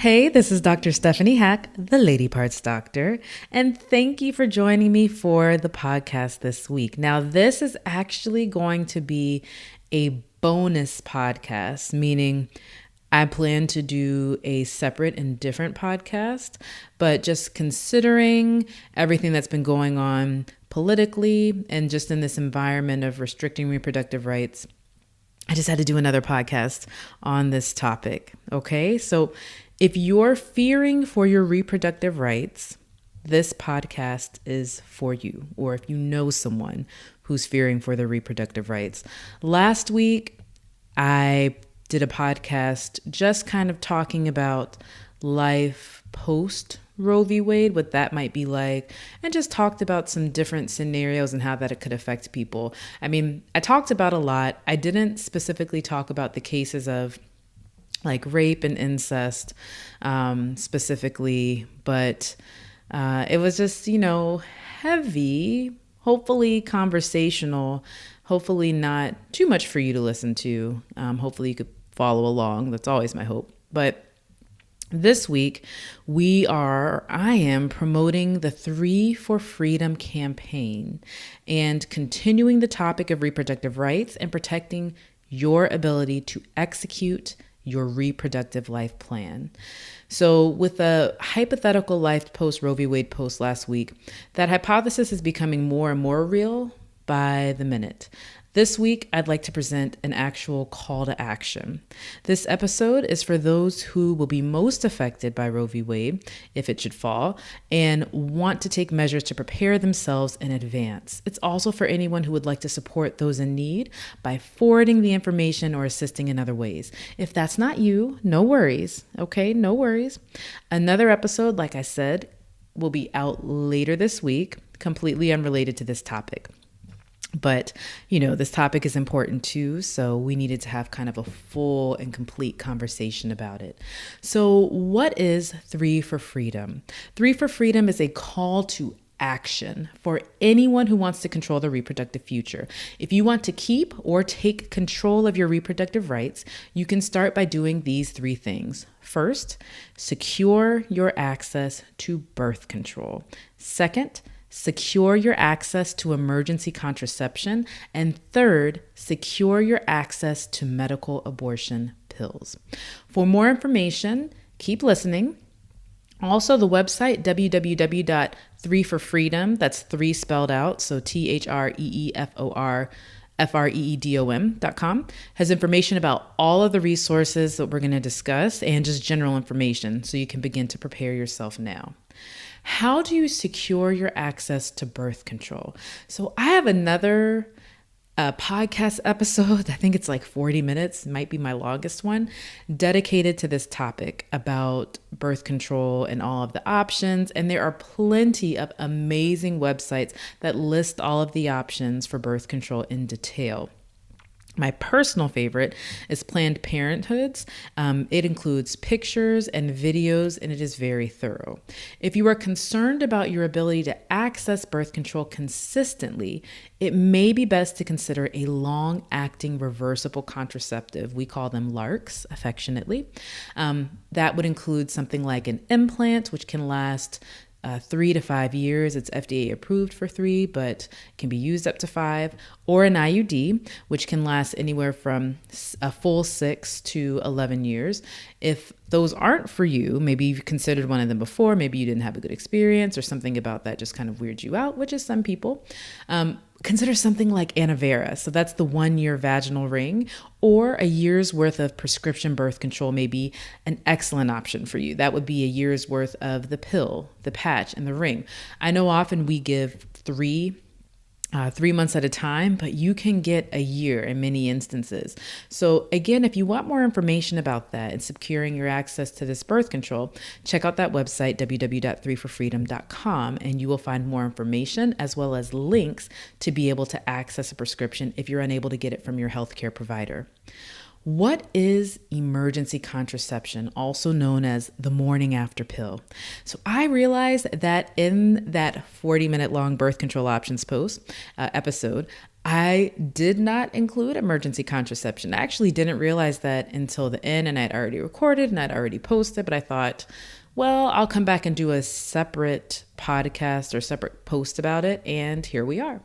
Hey, this is Dr. Stephanie Hack, the Lady Parts Doctor, and thank you for joining me for the podcast this week. Now, this is actually going to be a bonus podcast, meaning I plan to do a separate and different podcast, but just considering everything that's been going on politically and just in this environment of restricting reproductive rights, I just had to do another podcast on this topic. Okay, so if you're fearing for your reproductive rights, this podcast is for you, or if you know someone who's fearing for their reproductive rights. Last week, I did a podcast just kind of talking about life post Roe v. Wade, what that might be like, and just talked about some different scenarios and how that it could affect people. I mean, I talked about a lot. I didn't specifically talk about the cases of like rape and incest specifically, but it was just, heavy, hopefully conversational, hopefully not too much for you to listen to. Hopefully you could follow along. That's always my hope. But this week, I am promoting the 3 for Freedom campaign and continuing the topic of reproductive rights and protecting your ability to execute your reproductive life plan. So with a hypothetical life post Roe v. Wade post last week, that hypothesis is becoming more and more real by the minute. This week, I'd like to present an actual call to action. This episode is for those who will be most affected by Roe v. Wade, if it should fall, and want to take measures to prepare themselves in advance. It's also for anyone who would like to support those in need by forwarding the information or assisting in other ways. If that's not you, no worries, okay? No worries. Another episode, like I said, will be out later this week, completely unrelated to this topic. But, this topic is important too, so we needed to have kind of a full and complete conversation about it. So what is 3 for Freedom? 3 for Freedom is a call to action for anyone who wants to control their reproductive future. If you want to keep or take control of your reproductive rights, you can start by doing these 3 things. First, secure your access to birth control. Second, secure your access to emergency contraception. And third, secure your access to medical abortion pills. For more information, keep listening. Also, the website, www.3forfreedom, that's 3 spelled out, so THREEFORFREEDOM.com, has information about all of the resources that we're going to discuss and just general information so you can begin to prepare yourself now. How do you secure your access to birth control? So I have another podcast episode, I think it's like 40 minutes, might be my longest one, dedicated to this topic about birth control and all of the options. And there are plenty of amazing websites that list all of the options for birth control in detail. My personal favorite is Planned Parenthood's. It includes pictures and videos, and it is very thorough. If you are concerned about your ability to access birth control consistently, it may be best to consider a long-acting reversible contraceptive. We call them LARCs affectionately. That would include something like an implant, which can last 3 to 5 years. It's FDA approved for 3, but can be used up to 5, or an IUD, which can last anywhere from a full 6 to 11 years. If those aren't for you, maybe you've considered one of them before, maybe you didn't have a good experience or something about that just kind of weirds you out, which is some people. Consider something like Annovera. So that's the 1-year vaginal ring, or a year's worth of prescription birth control may be an excellent option for you. That would be a year's worth of the pill, the patch, and the ring. I know often we give 3 months at a time, but you can get a year in many instances. So again, if you want more information about that and securing your access to this birth control, check out that website, www.3forfreedom.com, and you will find more information as well as links to be able to access a prescription if you're unable to get it from your healthcare provider. What is emergency contraception, also known as the morning after pill? So I realized that in that 40-minute long birth control options episode, I did not include emergency contraception. I actually didn't realize that until the end, and I'd already recorded and I'd already posted, but I thought, well, I'll come back and do a separate podcast or separate post about it, and here we are.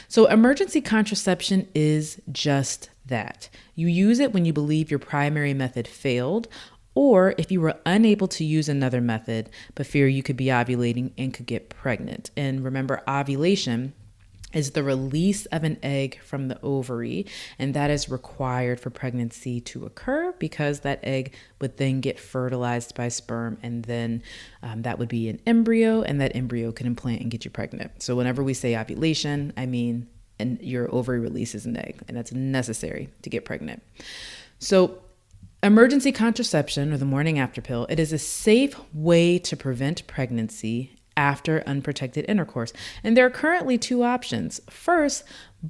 So emergency contraception is just that. You use it when you believe your primary method failed, or if you were unable to use another method, but fear you could be ovulating and could get pregnant. And remember, ovulation is the release of an egg from the ovary, and that is required for pregnancy to occur because that egg would then get fertilized by sperm, and then that would be an embryo, and that embryo can implant and get you pregnant. So whenever we say ovulation, I mean and your ovary releases an egg, and that's necessary to get pregnant. So emergency contraception, or the morning after pill, it is a safe way to prevent pregnancy after unprotected intercourse. And there are currently two options. First,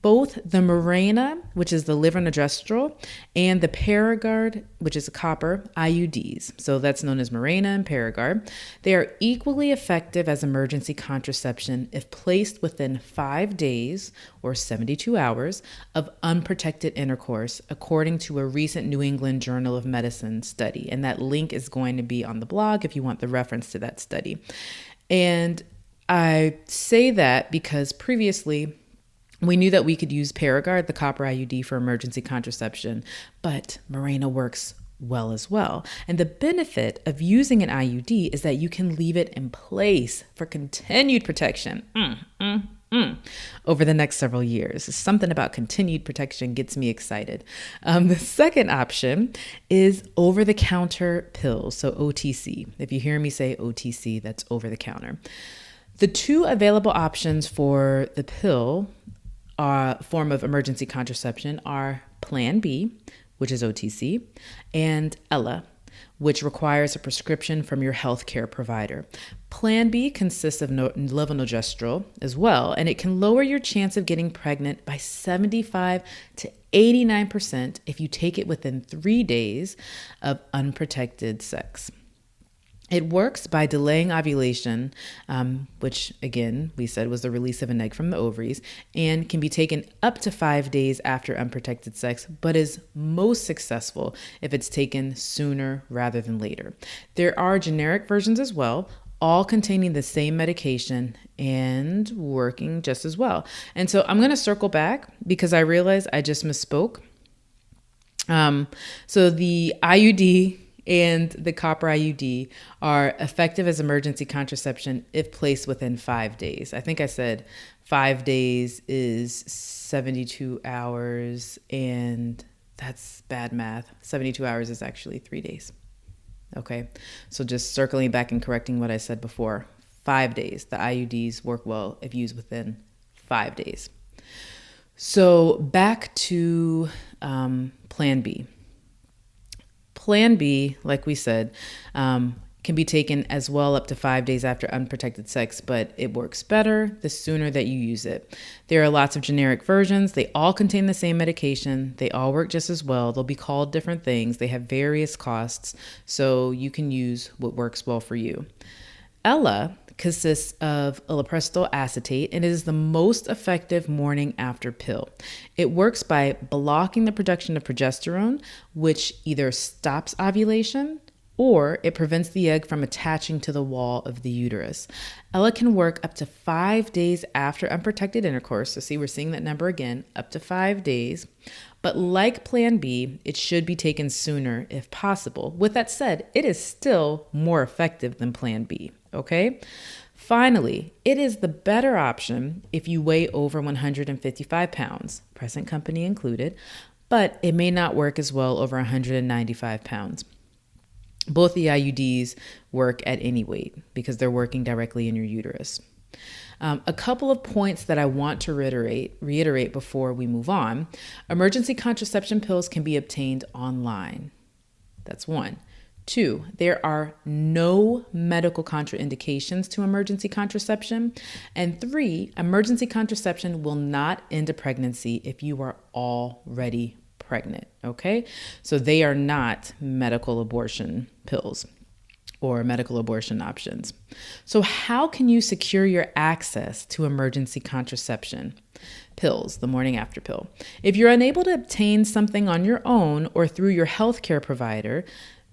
both the Mirena, which is the levonorgestrel, and the Paragard, which is a copper, IUDs. So that's known as Mirena and Paragard. They are equally effective as emergency contraception if placed within 5 days or 72 hours of unprotected intercourse, according to a recent New England Journal of Medicine study. And that link is going to be on the blog if you want the reference to that study. And I say that because previously we knew that we could use Paragard, the copper IUD, for emergency contraception, but Mirena works well as well. And the benefit of using an IUD is that you can leave it in place for continued protection over the next several years. Something about continued protection gets me excited. The second option is over-the-counter pills, so OTC. If you hear me say OTC, that's over-the-counter. The two available options for the pill form of emergency contraception are Plan B, which is OTC, and Ella, which requires a prescription from your healthcare provider. Plan B consists of levonorgestrel as well, and it can lower your chance of getting pregnant by 75 to 89% if you take it within 3 days of unprotected sex. It works by delaying ovulation, which again, we said was the release of an egg from the ovaries, and can be taken up to 5 days after unprotected sex, but is most successful if it's taken sooner rather than later. There are generic versions as well, all containing the same medication and working just as well. And so I'm going to circle back because I realized I just misspoke. So the IUD and the copper IUD are effective as emergency contraception if placed within 5 days. I think I said 5 days is 72 hours, and that's bad math. 72 hours is actually 3 days. Okay, so just circling back and correcting what I said before. 5 days. The IUDs work well if used within 5 days. So back to Plan B. Plan B, like we said, can be taken as well up to 5 days after unprotected sex, but it works better the sooner that you use it. There are lots of generic versions. They all contain the same medication. They all work just as well. They'll be called different things. They have various costs, so you can use what works well for you. Ella consists of iloprostrol acetate and it is the most effective morning after pill. It works by blocking the production of progesterone, which either stops ovulation or it prevents the egg from attaching to the wall of the uterus. Ella can work up to 5 days after unprotected intercourse. So see, we're seeing that number again, up to 5 days. But like Plan B, it should be taken sooner if possible. With that said, it is still more effective than Plan B, okay? Finally, it is the better option if you weigh over 155 pounds, present company included, but it may not work as well over 195 pounds. Both the IUDs work at any weight because they're working directly in your uterus. A couple of points that I want to reiterate before we move on. Emergency contraception pills can be obtained online. That's one. 2, there are no medical contraindications to emergency contraception. And 3, emergency contraception will not end a pregnancy if you are already pregnant, okay? So they are not medical abortion pills. or medical abortion options. So how can you secure your access to emergency contraception? Pills, the morning after pill. If you're unable to obtain something on your own or through your healthcare provider,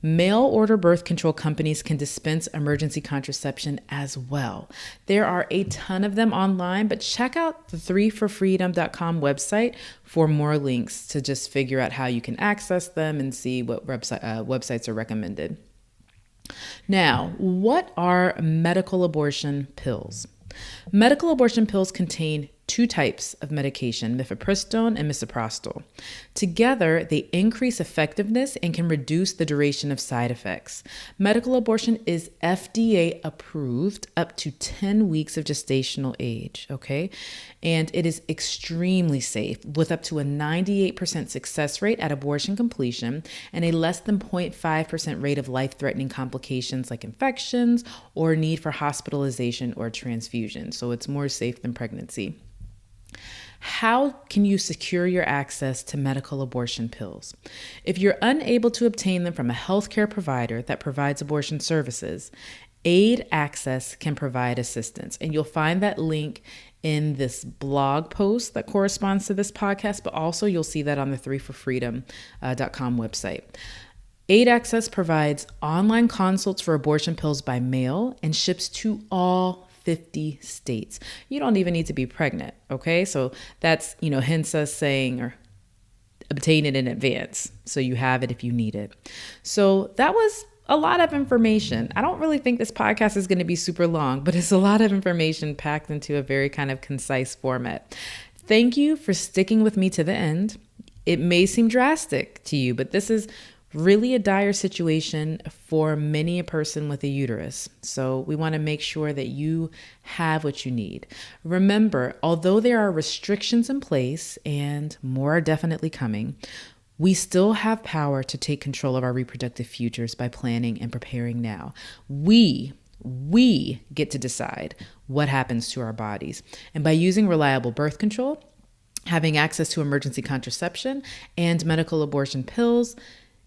mail order birth control companies can dispense emergency contraception as well. There are a ton of them online, but check out the 3forfreedom.com website for more links to just figure out how you can access them and see what websites are recommended. Now, what are medical abortion pills? Medical abortion pills contain two types of medication, mifepristone and misoprostol. Together, they increase effectiveness and can reduce the duration of side effects. Medical abortion is FDA approved up to 10 weeks of gestational age, okay? And it is extremely safe with up to a 98% success rate at abortion completion and a less than 0.5% rate of life-threatening complications like infections or need for hospitalization or transfusion. So it's more safe than pregnancy. How can you secure your access to medical abortion pills? If you're unable to obtain them from a healthcare provider that provides abortion services, Aid Access can provide assistance. And you'll find that link in this blog post that corresponds to this podcast, but also you'll see that on the 3forfreedom.com website. Aid Access provides online consults for abortion pills by mail and ships to all 50 states. You don't even need to be pregnant, okay? So that's, hence us saying or obtain it in advance so you have it if you need it. So that was a lot of information. I don't really think this podcast is going to be super long, but it's a lot of information packed into a very kind of concise format. Thank you for sticking with me to the end. It may seem drastic to you, but this is really a dire situation for many a person with a uterus. So we want to make sure that you have what you need. Remember, although there are restrictions in place and more are definitely coming, we still have power to take control of our reproductive futures by planning and preparing now. We get to decide what happens to our bodies. And by using reliable birth control, having access to emergency contraception and medical abortion pills,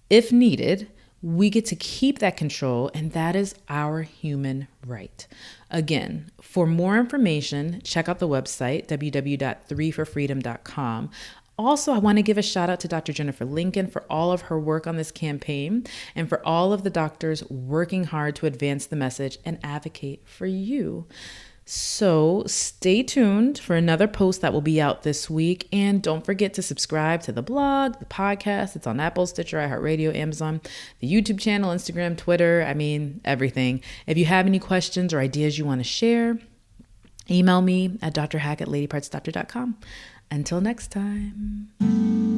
if needed, we get to keep that control, and that is our human right. Again, for more information, check out the website, www.3forfreedom.com. Also, I want to give a shout out to Dr. Jennifer Lincoln for all of her work on this campaign and for all of the doctors working hard to advance the message and advocate for you. So stay tuned for another post that will be out this week. And don't forget to subscribe to the blog, the podcast. It's on Apple, Stitcher, iHeartRadio, Amazon, the YouTube channel, Instagram, Twitter, everything. If you have any questions or ideas you want to share, email me at drhack@ladypartsdoctor.com. Until next time.